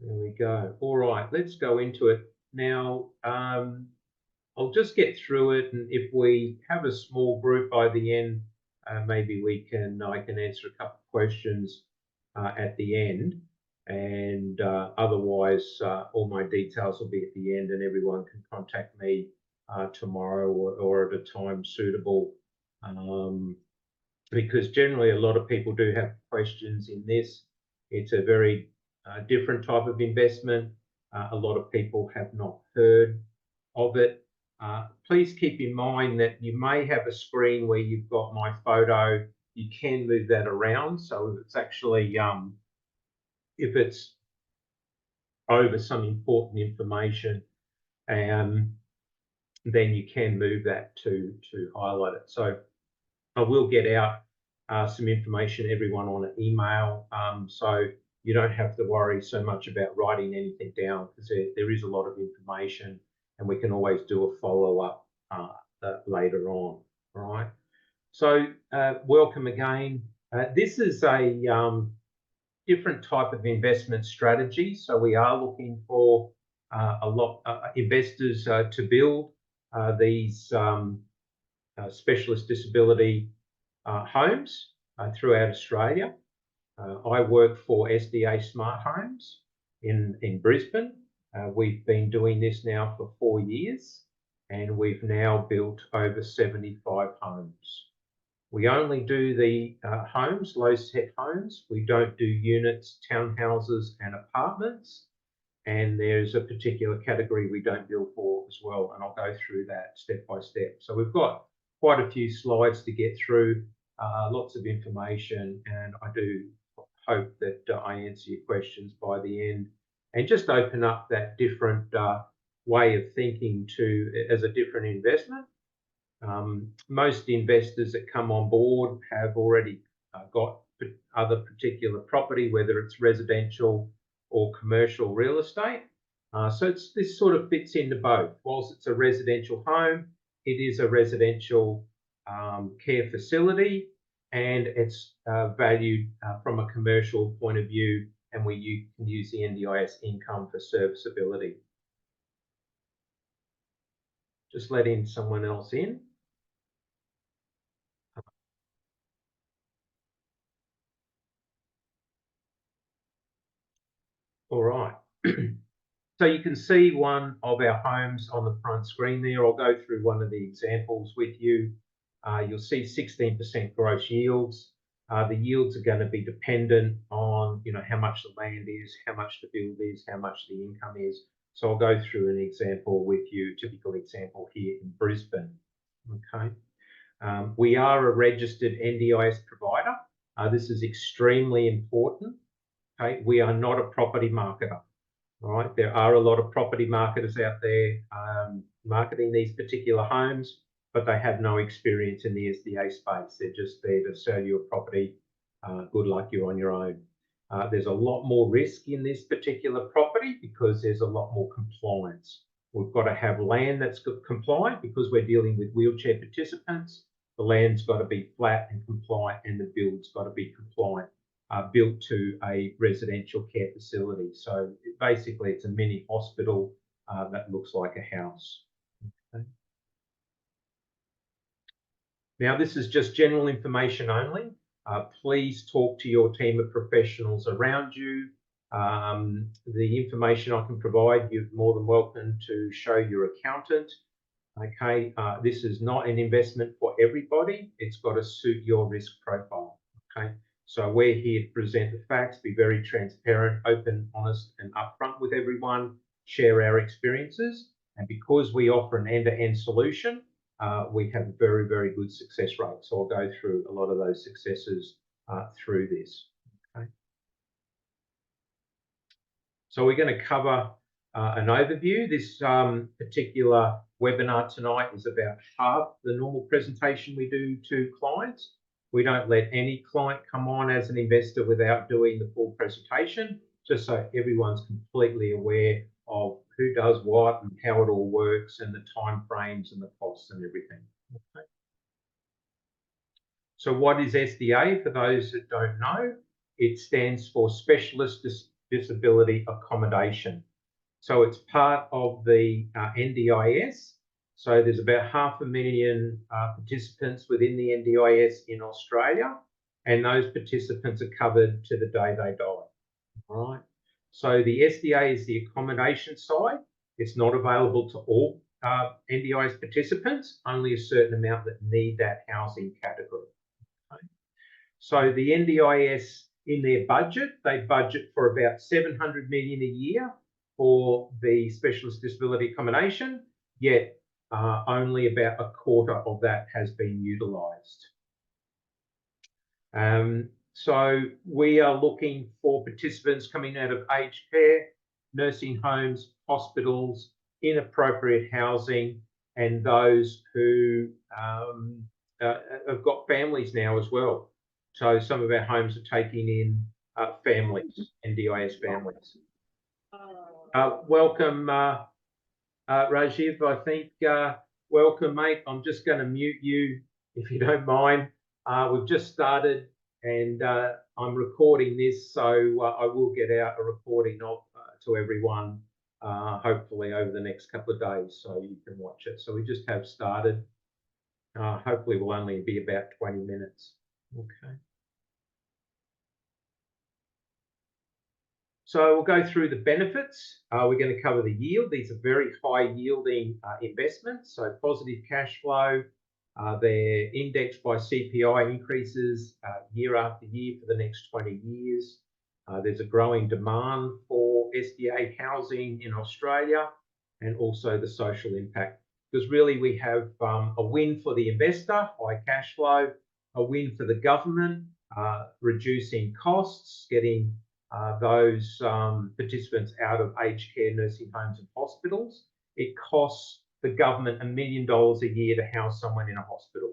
There we go. All right, let's go into it. Now, I'll just get through it, and if we have a small group by the end, maybe I can answer a couple of questions at the end, and otherwise, all my details will be at the end, and everyone can contact me tomorrow or at a time suitable. Because generally, a lot of people do have questions in this. It's a very different type of investment. A lot of people have not heard of it. Please keep in mind that you may have a screen where you've got my photo. You can move that around. So if it's actually, if it's over some important information, then you can move that to highlight it. So I will get out some information, everyone, on an email. So you don't have to worry so much about writing anything down, because there is a lot of information, and we can always do a follow-up later on. All right. So welcome again. This is a different type of investment strategy. So we are looking for a lot investors to build these specialist disability homes throughout Australia. I work for SDA Smart Homes in Brisbane. We've been doing this now for 4 years, and we've now built over 75 homes. We only do the homes, low-set homes. We don't do units, townhouses and apartments. And there's a particular category we don't build for as well, and I'll go through that step by step. So we've got quite a few slides to get through, lots of information, and I do hope that I answer your questions by the end, and just open up that different way of thinking as a different investment. Most investors that come on board have already got other particular property, whether it's residential or commercial real estate. So this sort of fits into both. Whilst it's a residential home, it is a residential care facility, and it's valued from a commercial point of view, and you can use the NDIS income for serviceability. Just letting someone else in. All right. So you can see one of our homes on the front screen there. I'll go through one of the examples with you. You'll see 16% gross yields. The yields are going to be dependent on, how much the land is, how much the build is, how much the income is. So I'll go through an example with you, typical example here in Brisbane. Okay. We are a registered NDIS provider. This is extremely important. Okay. We are not a property marketer. All right, there are a lot of property marketers out there marketing these particular homes, but they have no experience in the SDA space. They're just there to sell you a property. Good luck, you're on your own. There's a lot more risk in this particular property because there's a lot more compliance. We've got to have land that's compliant because we're dealing with wheelchair participants. The land's got to be flat and compliant, and the build's got to be compliant. Built to a residential care facility. So basically, it's a mini hospital that looks like a house. Okay. Now, this is just general information only. Please talk to your team of professionals around you. The information I can provide, you're more than welcome to show your accountant. Okay, this is not an investment for everybody. It's got to suit your risk profile. Okay. So we're here to present the facts, be very transparent, open, honest, and upfront with everyone, share our experiences. And because we offer an end-to-end solution, we have a very, very good success rate. So I'll go through a lot of those successes through this. Okay. So we're going to cover an overview. This particular webinar tonight is about half the normal presentation we do to clients. We don't let any client come on as an investor without doing the full presentation, just so everyone's completely aware of who does what and how it all works and the time frames and the costs and everything. Okay. So what is SDA? For those that don't know, it stands for Specialist disability accommodation. So it's part of the NDIS. So there's about 500,000 participants within the NDIS in Australia, and those participants are covered to the day they die. All right. So the SDA is the accommodation side. It's not available to all NDIS participants, only a certain amount that need that housing category. Okay. So the NDIS, in their budget, they budget for about 700 million a year for the specialist disability accommodation, yet only about a quarter of that has been utilised. So we are looking for participants coming out of aged care, nursing homes, hospitals, inappropriate housing, and those who have got families now as well. So some of our homes are taking in families, NDIS families. Welcome, Rajiv, I think. Welcome, mate. I'm just going to mute you if you don't mind. We've just started and I'm recording this, so I will get out a recording of to everyone, hopefully over the next couple of days, so you can watch it. So we just have started. Hopefully we'll only be about 20 minutes. Okay. So we'll go through the benefits. We're going to cover the yield. These are very high yielding investments, so positive cash flow. They're indexed by CPI increases year after year for the next 20 years. There's a growing demand for SDA housing in Australia, and also the social impact. Because really we have a win for the investor, high cash flow, a win for the government, reducing costs, getting those participants out of aged care, nursing homes and hospitals. It costs the government $1 million a year to house someone in a hospital,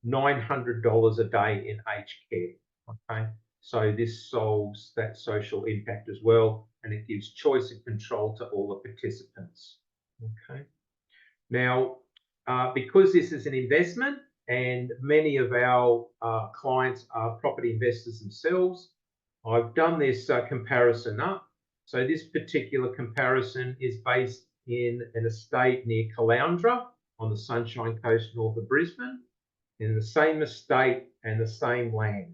$900 a day in aged care. Okay, so this solves that social impact as well, and it gives choice and control to all the participants. Okay, now because this is an investment and many of our clients are property investors themselves, I've done this comparison up. So this particular comparison is based in an estate near Caloundra on the Sunshine Coast north of Brisbane, in the same estate and the same land.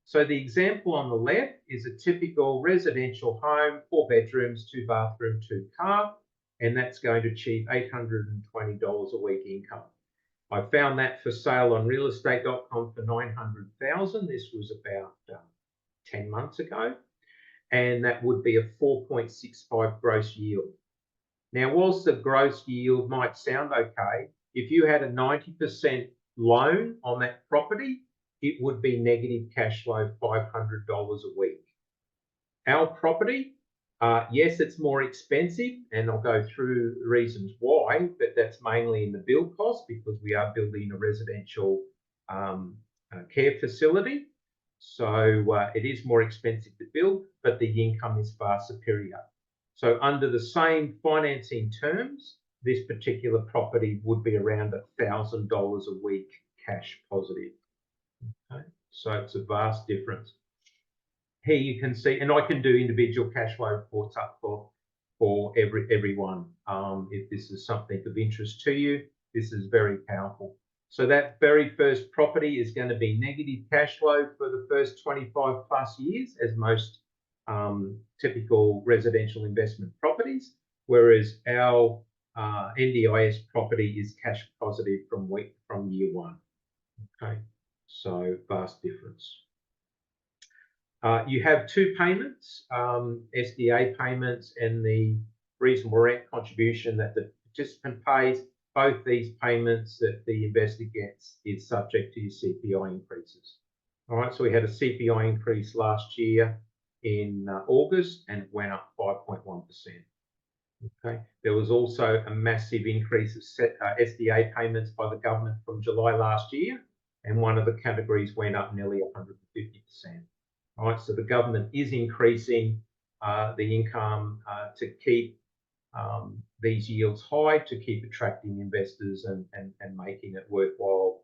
So the example on the left is a typical residential home, 4 bedrooms, 2 bathroom, 2 car, and that's going to achieve $820 a week income. I found that for sale on realestate.com for $900,000. This was about 10 months ago, and that would be a 4.65 gross yield. Now, whilst the gross yield might sound okay, if you had a 90% loan on that property, it would be negative cash flow $500 a week. Our property, yes, it's more expensive, and I'll go through reasons why, but that's mainly in the build cost because we are building a residential care facility. So it is more expensive to build, but the income is far superior. So under the same financing terms, this particular property would be around $1,000 a week cash positive. Okay, so it's a vast difference. Here you can see, and I can do individual cash flow reports up for everyone. If this is something of interest to you, this is very powerful. So that very first property is going to be negative cash flow for the first 25 plus years, as most typical residential investment properties, whereas our NDIS property is cash positive from year one. Okay, so vast difference. You have 2 payments, SDA payments and the reasonable rent contribution that the participant pays. Both these payments that the investor gets is subject to your CPI increases. All right, so we had a CPI increase last year in August, and it went up 5.1%. Okay, there was also a massive increase of SDA payments by the government from July last year, and one of the categories went up nearly 150%. All right, so the government is increasing the income to keep these yields high, to keep attracting investors and making it worthwhile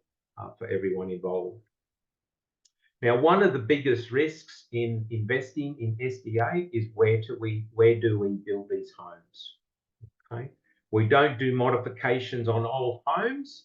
for everyone involved. Now, one of the biggest risks in investing in SDA is where do we build these homes? Okay, we don't do modifications on old homes.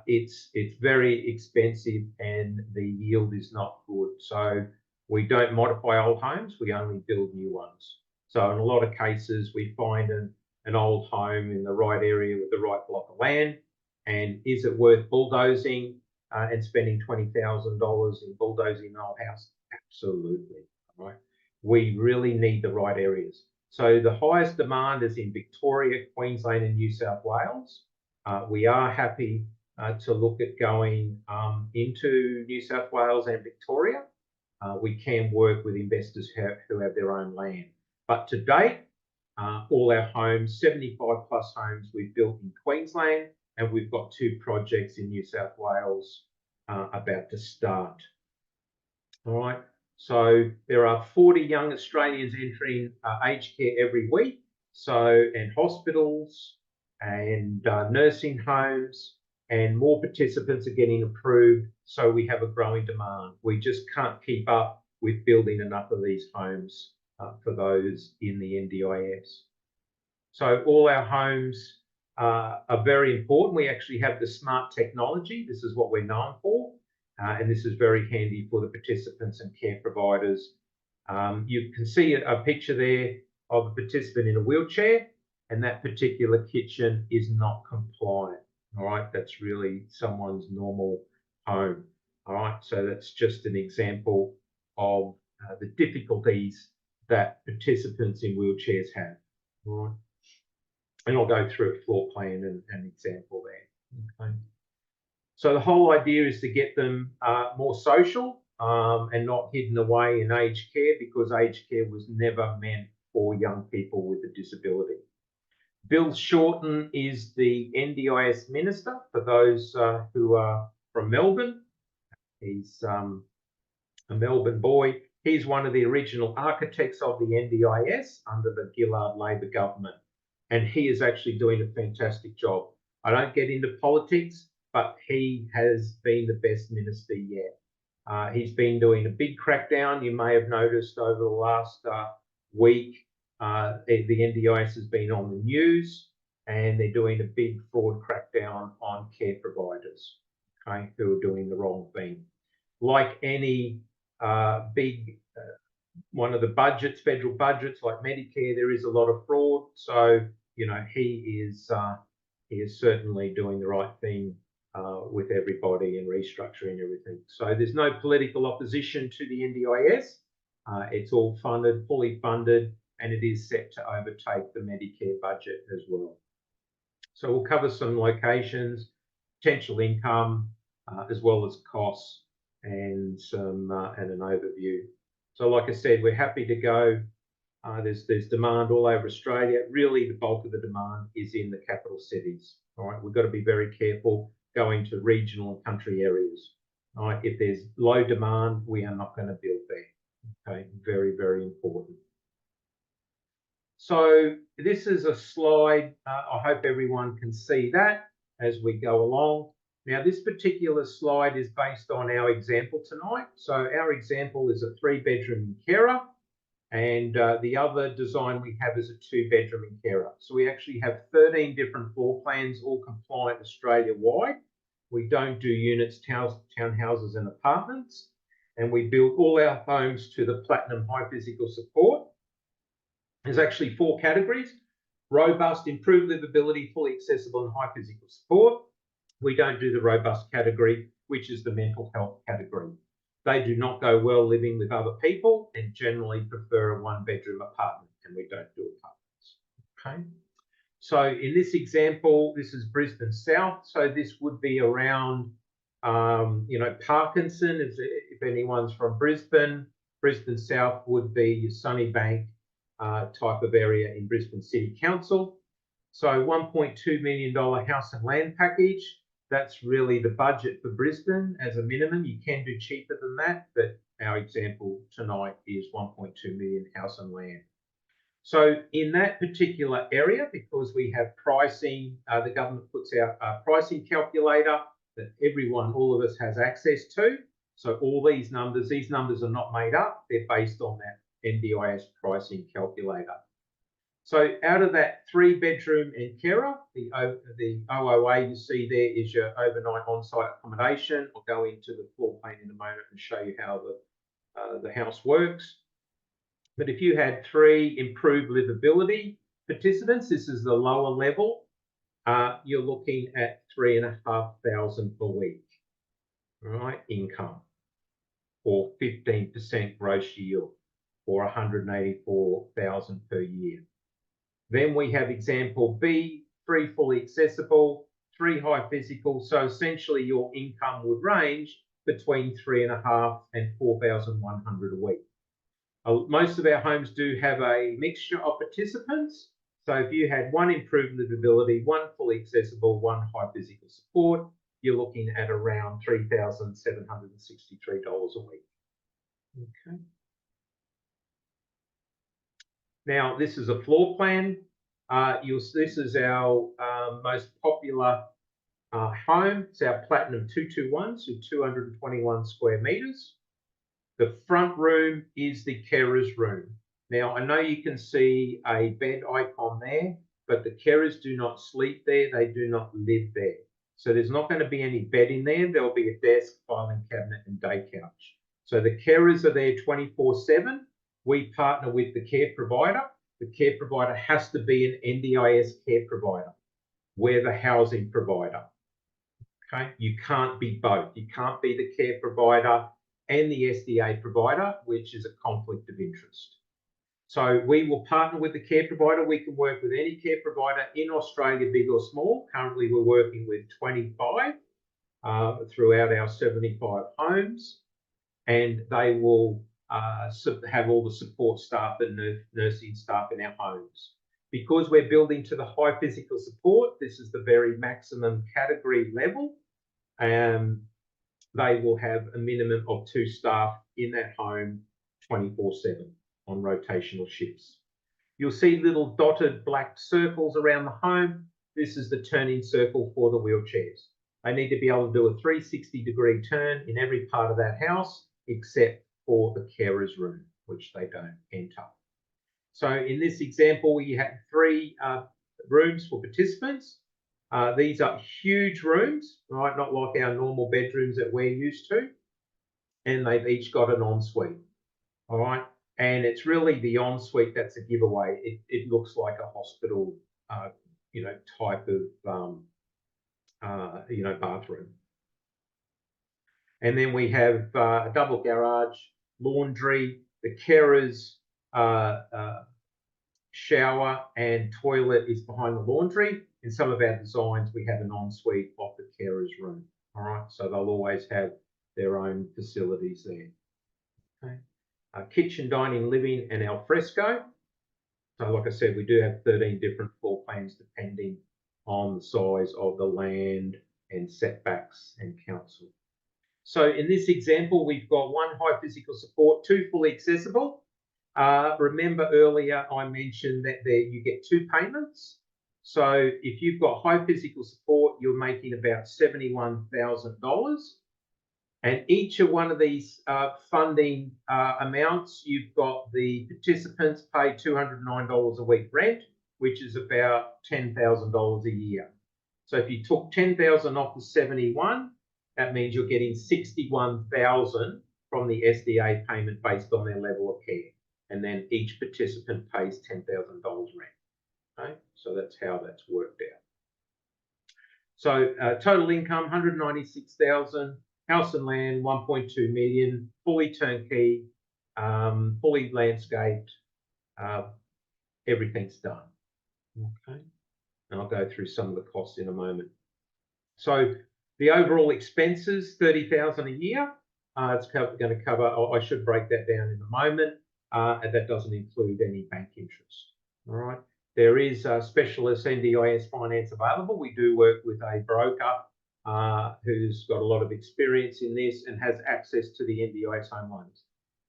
It's very expensive and the yield is not good. So we don't modify old homes. We only build new ones. So in a lot of cases, we find an old home in the right area with the right block of land. And is it worth bulldozing and spending $20,000 in bulldozing an old house? Absolutely. Right. We really need the right areas. So the highest demand is in Victoria, Queensland, and New South Wales. We are happy to look at going into New South Wales and Victoria. We can work with investors who have their own land. But to date, all our homes, 75 plus homes we've built in Queensland, and we've got 2 projects in New South Wales about to start. All right. So there are 40 young Australians entering aged care every week. And hospitals and nursing homes, and more participants are getting approved. So we have a growing demand. We just can't keep up with building enough of these homes for those in the NDIS. So all our homes are very important. We actually have the smart technology. This is what we're known for. And this is very handy for the participants and care providers. You can see a picture there of a participant in a wheelchair, and that particular kitchen is not compliant. All right, that's really someone's normal home. All right, so that's just an example of the difficulties that participants in wheelchairs have. All right, and I'll go through a floor plan and an example there. Okay. So the whole idea is to get them more social and not hidden away in aged care, because aged care was never meant for young people with a disability. Bill Shorten is the NDIS Minister for those who are from Melbourne. He's a Melbourne boy. He's one of the original architects of the NDIS under the Gillard Labor government, and he is actually doing a fantastic job. I don't get into politics, but he has been the best minister yet. He's been doing a big crackdown. You may have noticed over the last week, the NDIS has been on the news, and they're doing a big fraud crackdown on care providers, okay, who are doing the wrong thing. Like any big one of the budgets, federal budgets like Medicare, there is a lot of fraud. So he is certainly doing the right thing with everybody and restructuring everything. So there's no political opposition to the NDIS. It's all funded, fully funded, and it is set to overtake the Medicare budget as well. So we'll cover some locations, potential income, as well as costs, and an overview. So like I said, we're happy to go. There's demand all over Australia. Really, the bulk of the demand is in the capital cities. All right, we've got to be very careful going to regional and country areas. All right, if there's low demand, we are not going to build there. Okay, very, very important. So this is a slide. I hope everyone can see that as we go along. Now, this particular slide is based on our example tonight. So our example is a 3-bedroom carer, and the other design we have is a 2-bedroom carer. So we actually have 13 different floor plans, all compliant Australia-wide. We don't do units, townhouses and apartments. And we build all our homes to the Platinum High Physical Support. There's actually 4 categories: robust, improved livability, fully accessible and high physical support. We don't do the robust category, which is the mental health category. They do not go well living with other people and generally prefer a 1-bedroom apartment, and we don't do apartments. Okay. So in this example, this is Brisbane South. So this would be around, Parkinson. If anyone's from Brisbane, Brisbane South would be your Sunnybank type of area in Brisbane City Council. So $1.2 million house and land package. That's really the budget for Brisbane as a minimum. You can do cheaper than that, but our example tonight is 1.2 million house and land. So in that particular area, because we have pricing, the government puts out a pricing calculator that everyone, all of us has access to. So all these numbers are not made up. They're based on that NDIS pricing calculator. So out of that 3-bedroom and carer, the OOA you see there is your overnight on-site accommodation. I'll go into the floor plan in a moment and show you how the house works. But if you had 3 improved livability participants, this is the lower level, you're looking at $3,500 per week, right, income, or 15% gross yield, or $184,000 per year. Then we have example B, 3 fully accessible, 3 high physical. So essentially your income would range between $3,500 and $4,100 a week. Most of our homes do have a mixture of participants. So if you had 1 improved livability, 1 fully accessible, 1 high physical support, you're looking at around $3,763 a week. Okay. Now, this is a floor plan. This is our most popular home. It's our Platinum 221, so 221 square meters. The front room is the carer's room. Now, I know you can see a bed icon there, but the carers do not sleep there. They do not live there. So there's not going to be any bed in there. There'll be a desk, filing cabinet, and day couch. So the carers are there 24/7. We partner with the care provider. The care provider has to be an NDIS care provider. We're the housing provider. Okay, you can't be both. You can't be the care provider and the SDA provider, which is a conflict of interest. So we will partner with the care provider. We can work with any care provider in Australia, big or small. Currently, we're working with 25 throughout our 75 homes, and they will have all the support staff and nursing staff in our homes. Because we're building to the high physical support, this is the very maximum category level. They will have a minimum of 2 staff in that home 24/7 on rotational shifts. You'll see little dotted black circles around the home. This is the turning circle for the wheelchairs. They need to be able to do a 360-degree turn in every part of that house, except for the carer's room, which they don't enter. So in this example, we had 3 rooms for participants. These are huge rooms, right? Not like our normal bedrooms that we're used to. And they've each got an ensuite, all right? And it's really the ensuite that's a giveaway. It looks like a hospital, type of, bathroom. And then we have a double garage, laundry, the carer's shower and toilet is behind the laundry. In some of our designs, we have an ensuite off the carer's room. All right, so they'll always have their own facilities there. Okay, kitchen, dining, living, and al fresco. So, like I said, we do have 13 different floor plans depending on the size of the land and setbacks and council. So, in this example, we've got 1 high physical support, 2 fully accessible. Remember earlier I mentioned that you get 2 payments. So if you've got high physical support, you're making about $71,000. And each of one of these funding amounts, you've got the participants pay $209 a week rent, which is about $10,000 a year. So if you took $10,000 off the 71, that means you're getting $61,000 from the SDA payment based on their level of care. And then each participant pays $10,000 rent. Okay, so that's how that's worked out. So total income, $196,000, house and land, $1.2 million, fully turnkey, fully landscaped, everything's done. Okay, and I'll go through some of the costs in a moment. So the overall expenses, $30,000 a year. It's going to cover, I should break that down in a moment. And that doesn't include any bank interest. All right. There is a specialist NDIS finance available. We do work with a broker who's got a lot of experience in this and has access to the NDIS home loans.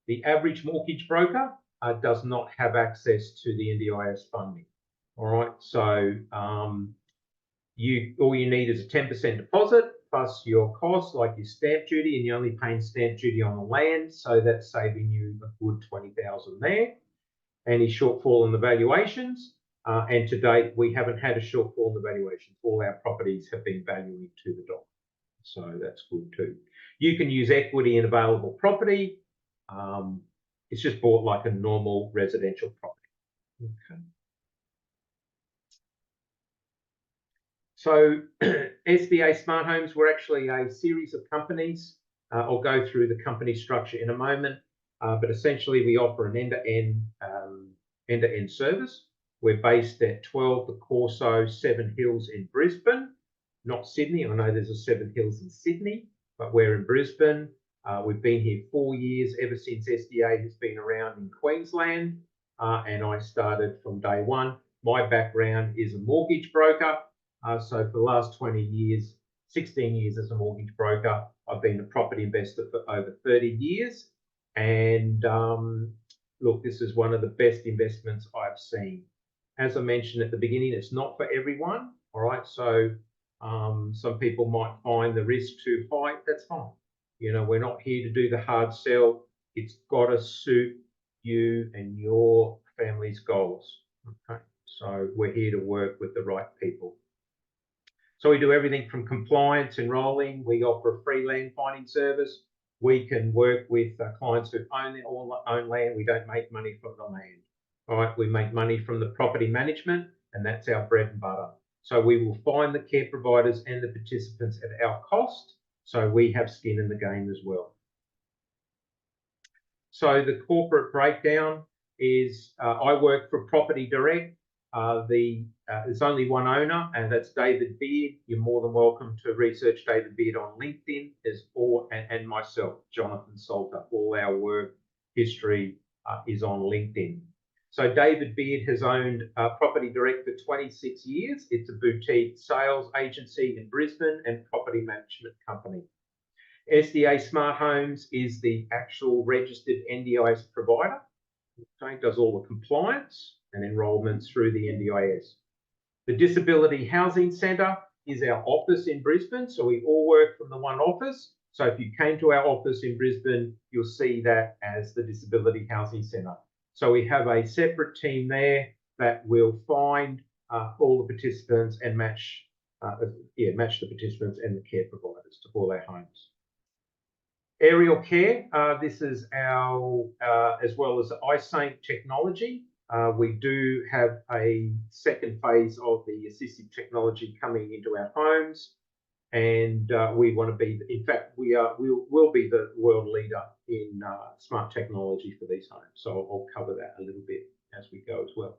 The average mortgage broker does not have access to the NDIS funding. All right. So all you need is a 10% deposit plus your costs like your stamp duty, and you're only paying stamp duty on the land, so that's saving you a good 20,000 there. Any shortfall in the valuations, and to date we haven't had a shortfall in the valuations. All our properties have been valuing to the dollar, so that's good too. You can use equity in available property. It's just bought like a normal residential property. Okay. So SDA Smart Homes, we're actually a series of companies. I'll go through the company structure in a moment, but essentially we offer an end-to-end service. We're based at 12 The Corso, Seven Hills in Brisbane, not Sydney. I know there's a Seven Hills in Sydney, but we're in Brisbane. We've been here 4 years, ever since SDA has been around in Queensland, and I started from day one. My background is a mortgage broker. So for the last 20 years, 16 years as a mortgage broker, I've been a property investor for over 30 years. And look, this is one of the best investments I've seen. As I mentioned at the beginning, it's not for everyone. All right. So some people might find the risk too high. That's fine. You know, we're not here to do the hard sell. It's got to suit you and your family's goals. Okay. So we're here to work with the right people. So we do everything from compliance, enrolling. We offer a free land finding service. We can work with clients who own their own land. We don't make money from the land. All right, we make money from the property management, and that's our bread and butter. So we will find the care providers and the participants at our cost. So we have skin in the game as well. So the corporate breakdown is I work for Property Direct. There's only one owner, and that's David Beard. You're more than welcome to research David Beard on LinkedIn, and myself, Jonathan Salter. All our work history is on LinkedIn. So David Beard has owned Property Direct for 26 years. It's a boutique sales agency in Brisbane and property management company. SDA Smart Homes is the actual registered NDIS provider. Okay, does all the compliance and enrolments through the NDIS. The Disability Housing Centre is our office in Brisbane, so we all work from the one office. So if you came to our office in Brisbane, you'll see that as the Disability Housing Centre. So we have a separate team there that will find all the participants and match the participants and the care providers to all our homes. Aerial care, this is our, as well as iSaint technology. We do have a second phase of the assistive technology coming into our homes, and we want to be, in fact, we'll be the world leader in smart technology for these homes. So I'll cover that a little bit as we go as well.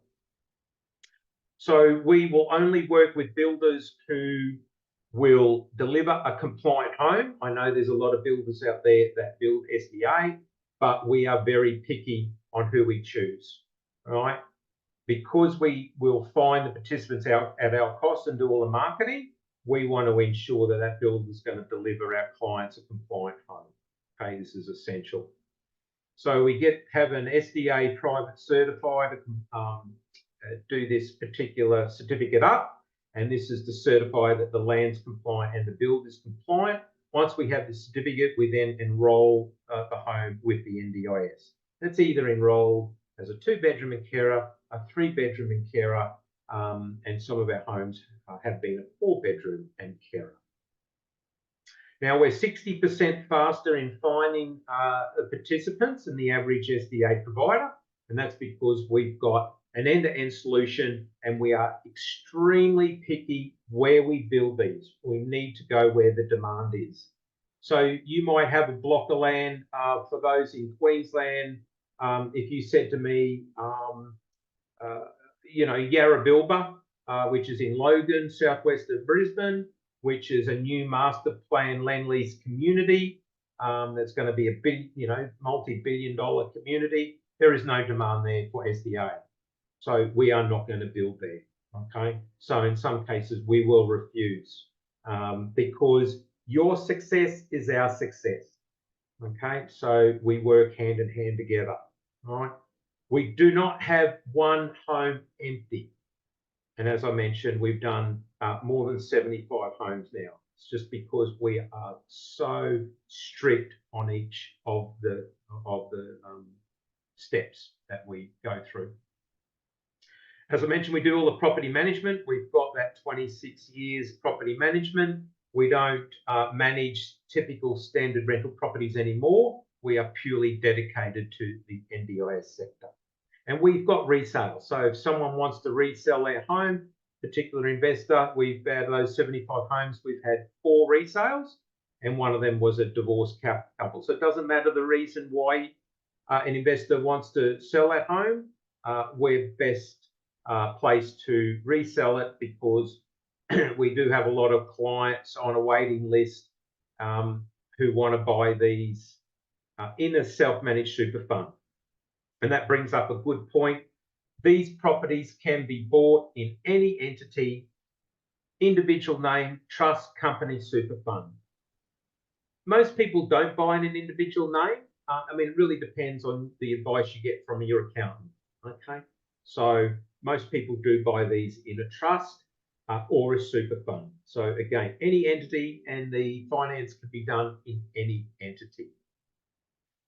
So we will only work with builders who will deliver a compliant home. I know there's a lot of builders out there that build SDA, but we are very picky on who we choose, all right? Because we will find the participants out at our cost and do all the marketing, we want to ensure that that builder is going to deliver our clients a compliant home. Okay, this is essential. So we have an SDA private certified do this particular certificate up. And this is to certify that the land's compliant and the build is compliant. Once we have the certificate, we then enrol the home with the NDIS. That's either enrolled as a 2-bedroom and carer, a 3-bedroom and carer, and some of our homes have been a 4-bedroom and carer. Now we're 60% faster in finding the participants than the average SDA provider, and that's because we've got an end-to-end solution, and we are extremely picky where we build these. We need to go where the demand is. So you might have a block of land for those in Queensland. If you said to me, you know, Yarrabilba, which is in Logan, southwest of Brisbane, which is a new master plan land lease community that's going to be a big, you know, multi-billion-dollar community. There is no demand there for SDA. So we are not going to build there, okay? So in some cases, we will refuse because your success is our success, okay? So we work hand in hand together, all right? We do not have one home empty. And as I mentioned, we've done more than 75 homes now. It's just because we are so strict on each of the steps that we go through. As I mentioned, we do all the property management. We've got that 26 years property management. We don't manage typical standard rental properties anymore. We are purely dedicated to the NDIS sector. And we've got resale. So if someone wants to resell their home, particular investor, we've out of those 75 homes, we've had 4 resales, and one of them was a divorced couple. So it doesn't matter the reason why an investor wants to sell that home. We're best placed to resell it because we do have a lot of clients on a waiting list who want to buy these in a self-managed super fund. And that brings up a good point. These properties can be bought in any entity, individual name, trust, company, super fund. Most people don't buy in an individual name. I mean, it really depends on the advice you get from your accountant. Okay, so most people do buy these in a trust or a super fund. So again, any entity, and the finance can be done in any entity.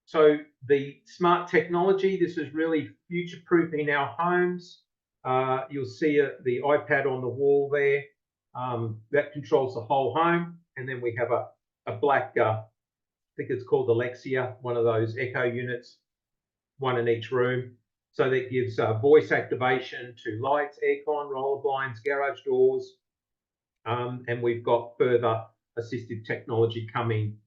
So the smart technology, this is really future-proofing our homes. You'll see the iPad on the wall there. That controls the whole home. And then we have a black, I think it's called Alexia, one of those Echo units, one in each room. So that gives voice activation to lights, aircon, roller blinds, garage doors. And we've got further assistive technology coming,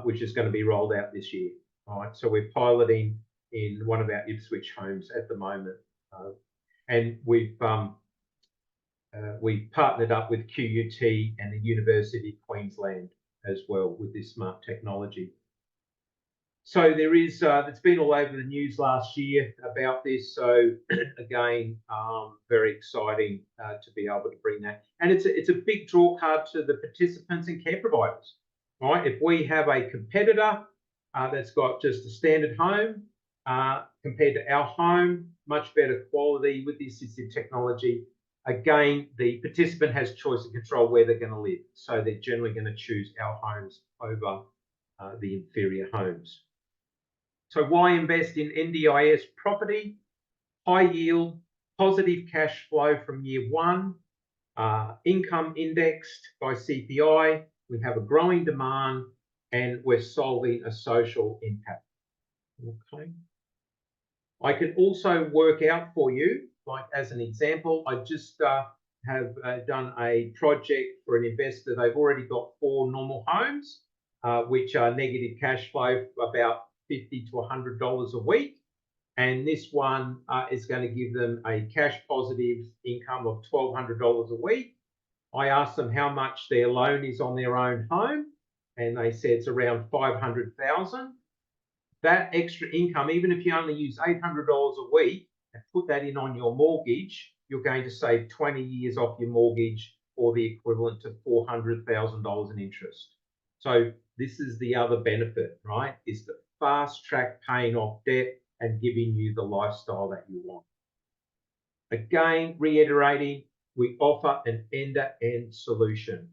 which is going to be rolled out this year. All right, so we're piloting in one of our Ipswich homes at the moment, and we've partnered up with QUT and the University of Queensland as well with this smart technology. So there is, it's been all over the news last year about this. So again, very exciting to be able to bring that, and it's a big draw card to the participants and care providers. Right, if we have a competitor that's got just a standard home compared to our home, much better quality with the assistive technology. Again, the participant has choice and control where they're going to live. So they're generally going to choose our homes over the inferior homes. So why invest in NDIS property? High yield, positive cash flow from year one, income indexed by CPI. We have a growing demand, and we're solving a social impact. Okay. I can also work out for you, like as an example, I just have done a project for an investor. They've already got 4 normal homes, which are negative cash flow for about $50 to $100 a week. And this one is going to give them a cash positive income of $1,200 a week. I asked them how much their loan is on their own home, and they said it's around $500,000. That extra income, even if you only use $800 a week and put that in on your mortgage, you're going to save 20 years off your mortgage, or the equivalent to $400,000 in interest. So this is the other benefit, right? Is the fast track paying off debt and giving you the lifestyle that you want. Again, reiterating, we offer an end-to-end solution.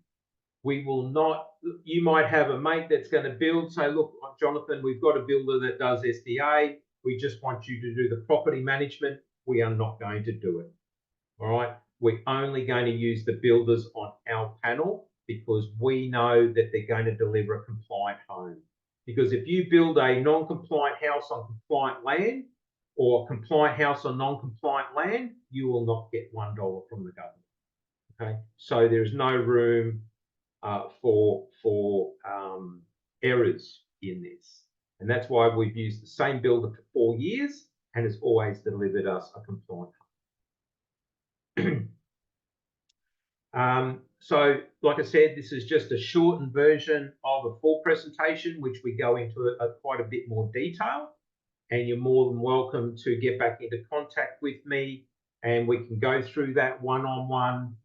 We will not, you might have a mate that's going to build, say, look, Jonathan, we've got a builder that does SDA. We just want you to do the property management. We are not going to do it. All right. We're only going to use the builders on our panel because we know that they're going to deliver a compliant home. Because if you build a non-compliant house on compliant land, or a compliant house on non-compliant land, you will not get $1 from the government. Okay. So there's no room for errors in this, and that's why we've used the same builder for 4 years and has always delivered us a compliant home. So like I said, this is just a shortened version of a full presentation, which we go into quite a bit more detail, and you're more than welcome to get back into contact with me, and we can go through that one-on-one.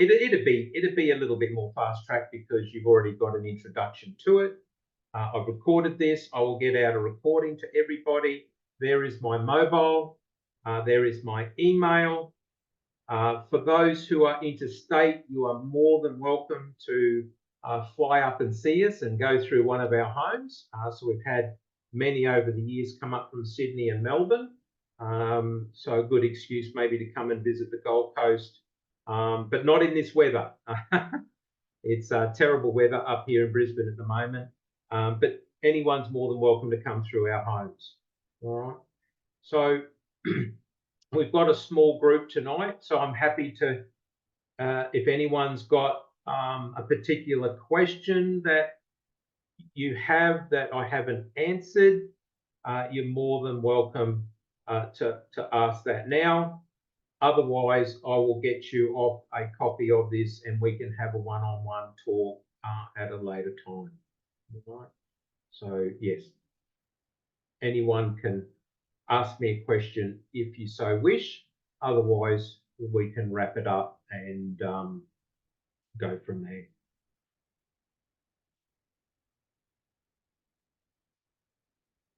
It'd be a little bit more fast track because you've already got an introduction to it. I've recorded this. I will get out a recording to everybody. There is my mobile. There is my email. For those who are interstate, you are more than welcome to fly up and see us and go through one of our homes. So we've had many over the years come up from Sydney and Melbourne. So a good excuse maybe to come and visit the Gold Coast, but not in this weather. It's terrible weather up here in Brisbane at the moment, but anyone's more than welcome to come through our homes. All right. So we've got a small group tonight, so I'm happy to, if anyone's got a particular question that you have that I haven't answered, you're more than welcome to ask that now. Otherwise, I will get you off a copy of this and we can have a one-on-one talk at a later time. All right. So yes, anyone can ask me a question if you so wish. Otherwise, we can wrap it up and go from there.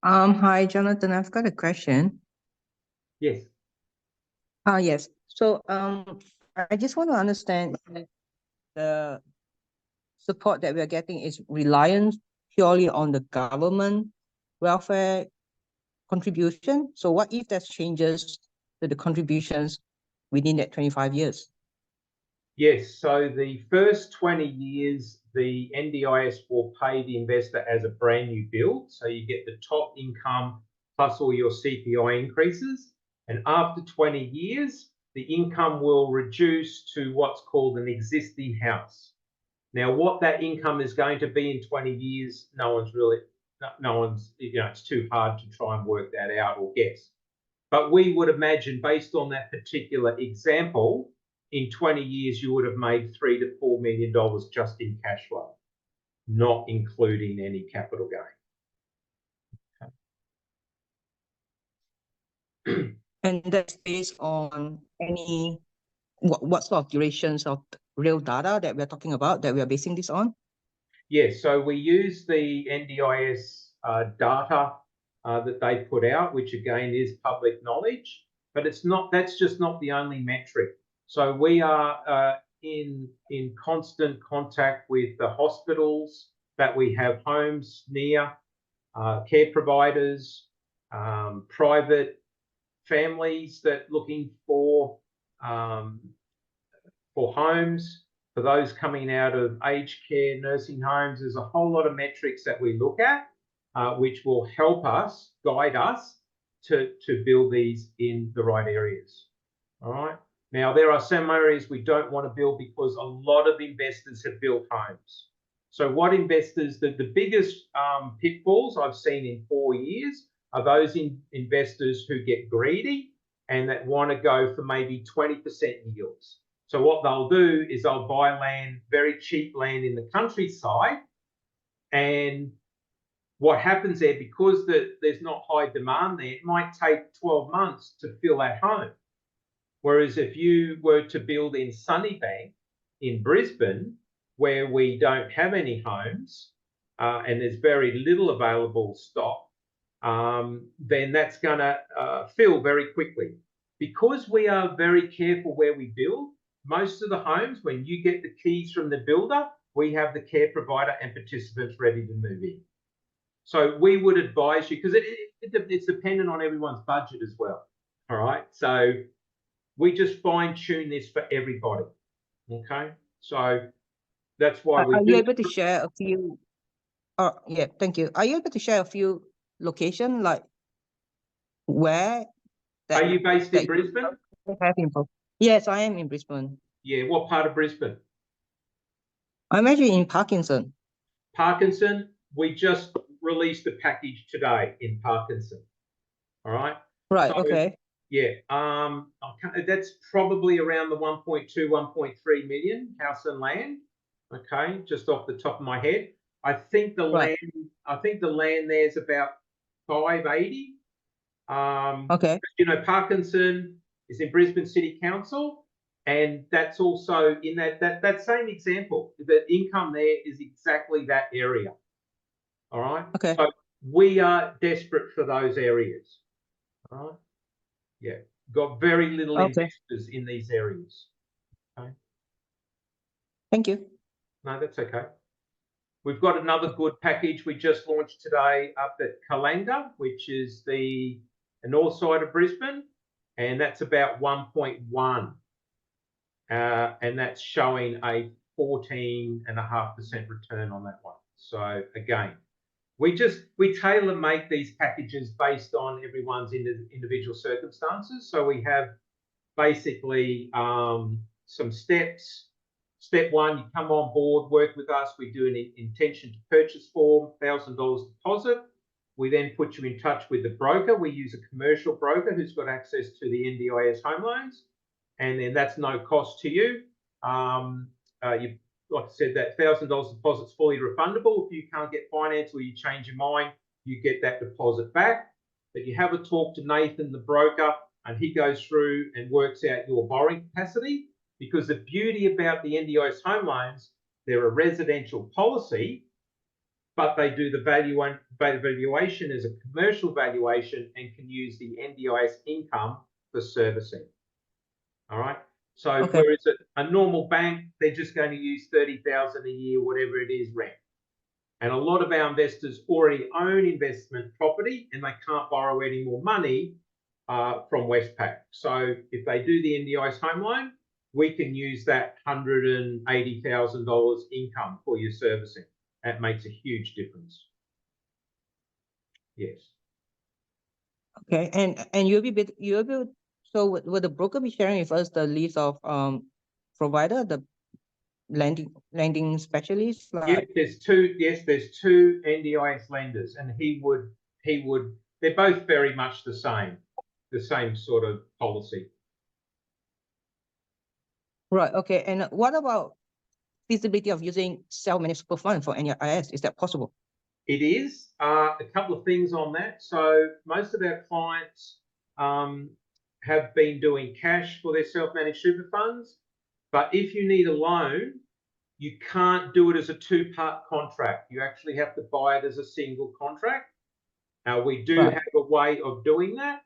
Hi, Jonathan. I've got a question. Yes. Yes. So I just want to understand if the support that we're getting is reliant purely on the government welfare contribution. So what if there's changes to the contributions within that 25 years? Yes, so the first 20 years, the NDIS will pay the investor as a brand new build. So you get the top income plus all your CPI increases. And after 20 years, the income will reduce to what's called an existing house. Now, what that income is going to be in 20 years, no one's, it's too hard to try and work that out or guess. But we would imagine, based on that particular example, in 20 years, you would have made $3 to $4 million just in cash flow, not including any capital gain. And that's based on what sort of durations of real data that we're talking about, that we are basing this on? Yes, so we use the NDIS data that they put out, which again is public knowledge, but that's just not the only metric. So we are in constant contact with the hospitals that we have homes near, care providers, private families that looking for homes, for those coming out of aged care, nursing homes. There's a whole lot of metrics that we look at, which will help us, guide us to build these in the right areas. All right. Now, there are some areas we don't want to build because a lot of investors have built homes. So what investors, the biggest pitfalls I've seen in 4 years are those investors who get greedy and that want to go for maybe 20% yields. So what they'll do is they'll buy land, very cheap land in the countryside, and what happens there, because there's not high demand there, it might take 12 months to fill that home. Whereas if you were to build in Sunnybank in Brisbane, where we don't have any homes and there's very little available stock, then that's going to fill very quickly. Because we are very careful where we build, most of the homes, when you get the keys from the builder, we have the care provider and participants ready to move in. So we would advise you, because it's dependent on everyone's budget as well. All right. So we just fine tune this for everybody. Okay. So that's why we. Are you able to share a few? Yeah, thank you. Are you able to share a few locations, like where? Are you based in Brisbane? Yes, I am in Brisbane. Yeah. What part of Brisbane? I'm actually in Parkinson. Parkinson. We just released a package today in Parkinson. All right. Right. So, okay. Yeah. That's probably around the 1.2, 1.3 million house and land. Okay, just off the top of my head. I think the land there is about 580. Okay. You know, Parkinson is in Brisbane City Council, and that's also in that same example. The income there is exactly that area. All right. Okay. So we are desperate for those areas. All right. Yeah. Got very little investors in these areas. Okay. Thank you. No, that's okay. We've got another good package we just launched today up at Kalanga, which is the north side of Brisbane, and that's about 1.1. And that's showing a 14.5% return on that one. So again, we tailor make these packages based on everyone's individual circumstances. So we have basically some steps. Step one, you come on board, work with us. We do an intention to purchase form, $1,000 deposit. We then put you in touch with the broker. We use a commercial broker who's got access to the NDIS home loans, and then that's no cost to you. Like I said, that $1,000 deposit is fully refundable. If you can't get finance or you change your mind, you get that deposit back. But you have a talk to Nathan, the broker, and he goes through and works out your borrowing capacity. Because the beauty about the NDIS home loans, they're a residential policy, but they do the valuation as a commercial valuation and can use the NDIS income for servicing. All right. So whereas a normal bank, they're just going to use $30,000 a year, whatever it is, rent. And a lot of our investors already own investment property and they can't borrow any more money from Westpac. So if they do the NDIS home loan, we can use that $180,000 income for your servicing. That makes a huge difference. Yes. Okay, and so will the broker be sharing with us the list of provider, the lending specialists? Like... There's two NDIS lenders, and he would. They're both very much the same sort of policy. Right. Okay. And what about feasibility of using self-managed super fund for NDIS? Is that possible? It is. A couple of things on that. So most of our clients have been doing cash for their self-managed super funds, but if you need a loan, you can't do it as a two-part contract. You actually have to buy it as a single contract. Now, we do have a way of doing that,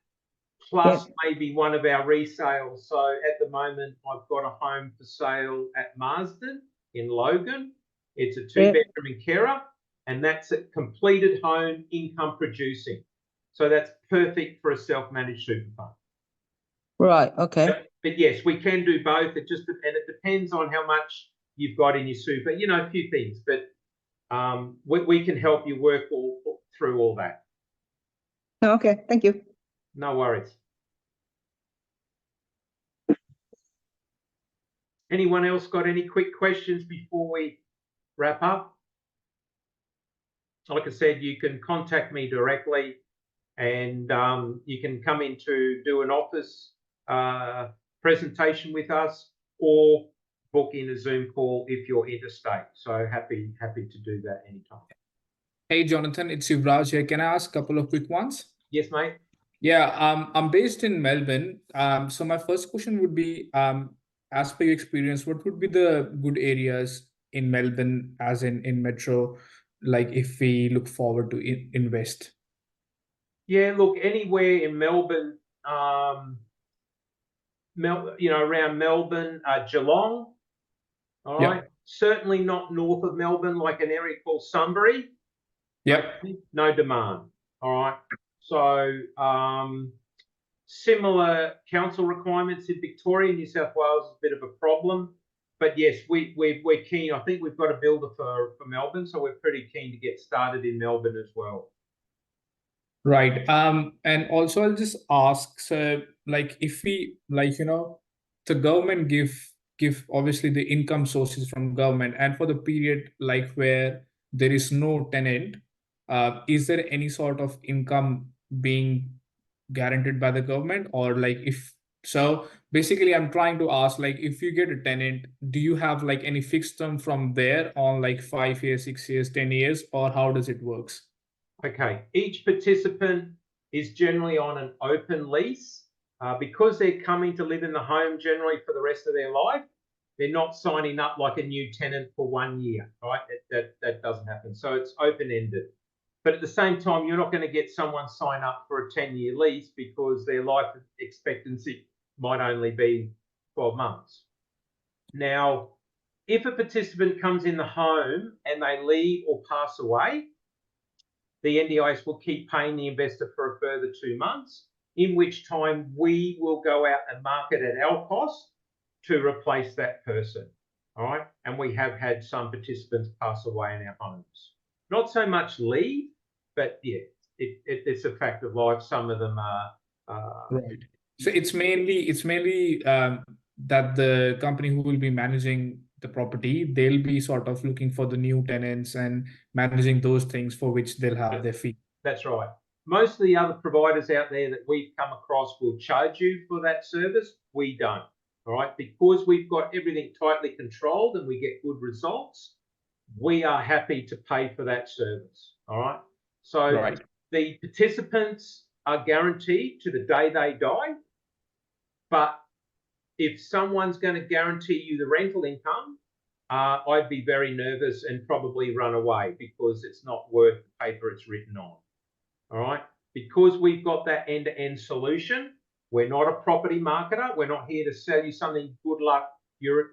plus maybe one of our resales. So at the moment, I've got a home for sale at Marsden in Logan. It's a two-bedroom in Kera, and that's a completed home, income producing. So that's perfect for a self-managed super fund. Right. Okay. But yes, we can do both. It depends on how much you've got in your super. You know, a few things, but we can help you work through all that. Okay. Thank you. No worries. Anyone else got any quick questions before we wrap up? Like I said, you can contact me directly, and you can come in to do an office presentation with us, or book in a Zoom call if you're interstate. So happy to do that anytime. Hey, Jonathan, it's Yuvraj here. Can I ask a couple of quick ones? Yes, mate. Yeah, I'm based in Melbourne. So my first question would be, as per your experience, what would be the good areas in Melbourne, as in Metro, like if we look forward to invest? Yeah, look, anywhere in Melbourne, around Melbourne, Geelong, all right? Certainly not north of Melbourne, like an area called Sunbury. No demand, all right? So similar council requirements in Victoria, New South Wales is a bit of a problem. But yes, we're keen. I think we've got a builder for Melbourne, so we're pretty keen to get started in Melbourne as well. Right. And also I'll just ask, so like if we, like, the government give obviously the income sources from government, and for the period like where there is no tenant, is there any sort of income being guaranteed by the government? Or like if so, basically I'm trying to ask, like if you get a tenant, do you have like any fixed term from there on, like 5 years, 6 years, 10 years, or how does it works? Okay, each participant is generally on an open lease. Because they're coming to live in the home generally for the rest of their life, they're not signing up like a new tenant for 1 year, right? That doesn't happen. So it's open-ended. But at the same time, you're not going to get someone sign up for a 10-year lease because their life expectancy might only be 12 months. Now, if a participant comes in the home and they leave or pass away, the NDIS will keep paying the investor for a further 2 months, in which time we will go out and market at our cost to replace that person. All right. And we have had some participants pass away in our homes. Not so much leave, but yeah, it's a fact of life. Some of them are. Right. So it's mainly that the company who will be managing the property, they'll be sort of looking for the new tenants and managing those things for which they'll have their fee. That's right. Most of the other providers out there that we've come across will charge you for that service. We don't. All right. Because we've got everything tightly controlled and we get good results, we are happy to pay for that service. All right. So Right. the participants are guaranteed to the day they die. But if someone's going to guarantee you the rental income, I'd be very nervous and probably run away, because it's not worth the paper it's written on. All right. Because we've got that end-to-end solution, we're not a property marketer. We're not here to sell you something. Good luck. You're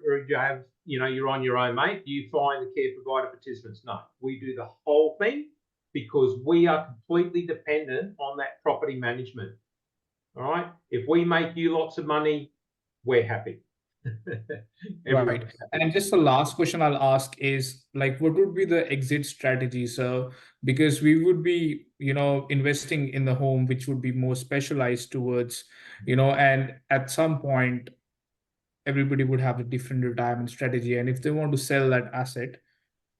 on your own, mate. You find the care provider participants. No, we do the whole thing, because we are completely dependent on that property management. All right. If we make you lots of money, we're happy. Right. And just the last question I'll ask is, like, what would be the exit strategy? So, because we would be, investing in the home, which would be more specialized towards, and at some point, everybody would have a different retirement strategy. And if they want to sell that asset,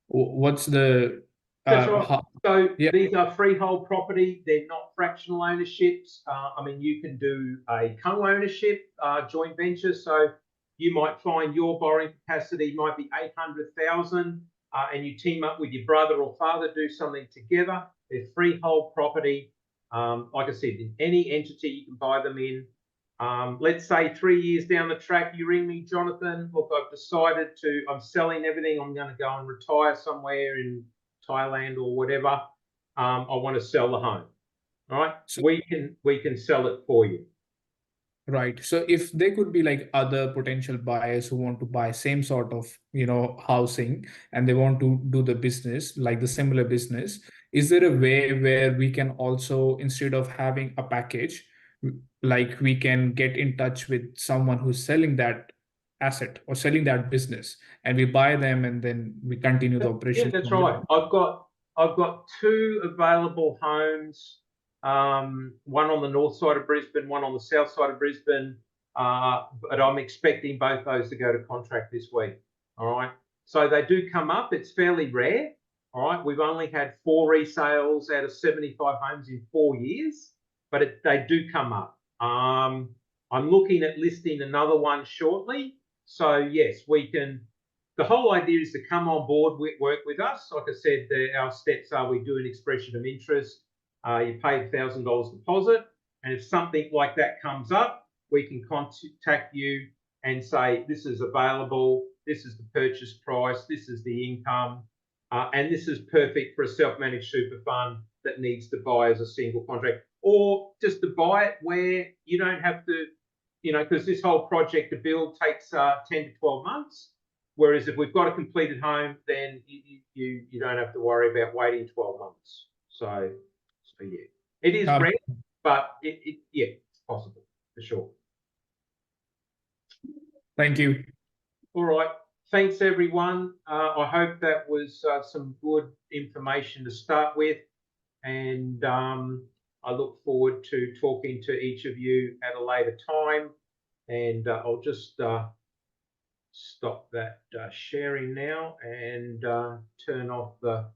what's the That's right. So yeah. These are freehold property. They're not fractional ownerships. I mean, you can do a co-ownership joint venture. So you might find your borrowing capacity might be 800,000, and you team up with your brother or father, do something together. They're freehold property. Like I said, in any entity you can buy them in. Let's say 3 years down the track, you ring me, Jonathan, look, I've decided I'm selling everything. I'm going to go and retire somewhere in Thailand or whatever. I want to sell the home. All right. So we can sell it for you. Right. So if there could be like other potential buyers who want to buy same sort of, housing, and they want to do the business, like the similar business, is there a way where we can also, instead of having a package, like we can get in touch with someone who's selling that asset or selling that business, and we buy them and then we continue the operation? Yeah, that's right. I've got 2 available homes. One on the north side of Brisbane, one on the south side of Brisbane. But I'm expecting both those to go to contract this week. All right. So they do come up. It's fairly rare. All right. We've only had 4 resales out of 75 homes in 4 years, but they do come up. I'm looking at listing another one shortly. So yes, we can. The whole idea is to come on board, work with us. Like I said, our steps are: we do an expression of interest. You pay $1,000 deposit, and if something like that comes up, we can contact you and say, this is available, this is the purchase price, this is the income, and this is perfect for a self-managed super fund that needs to buy as a single contract, or just to buy it where you don't have to, because this whole project to build takes 10 to 12 months. Whereas if we've got a completed home, then you don't have to worry about waiting 12 months. So yeah, it is rare, but it's possible for sure. Thank you. All right. Thanks, everyone. I hope that was some good information to start with. And I look forward to talking to each of you at a later time. And I'll just stop that sharing now and turn off the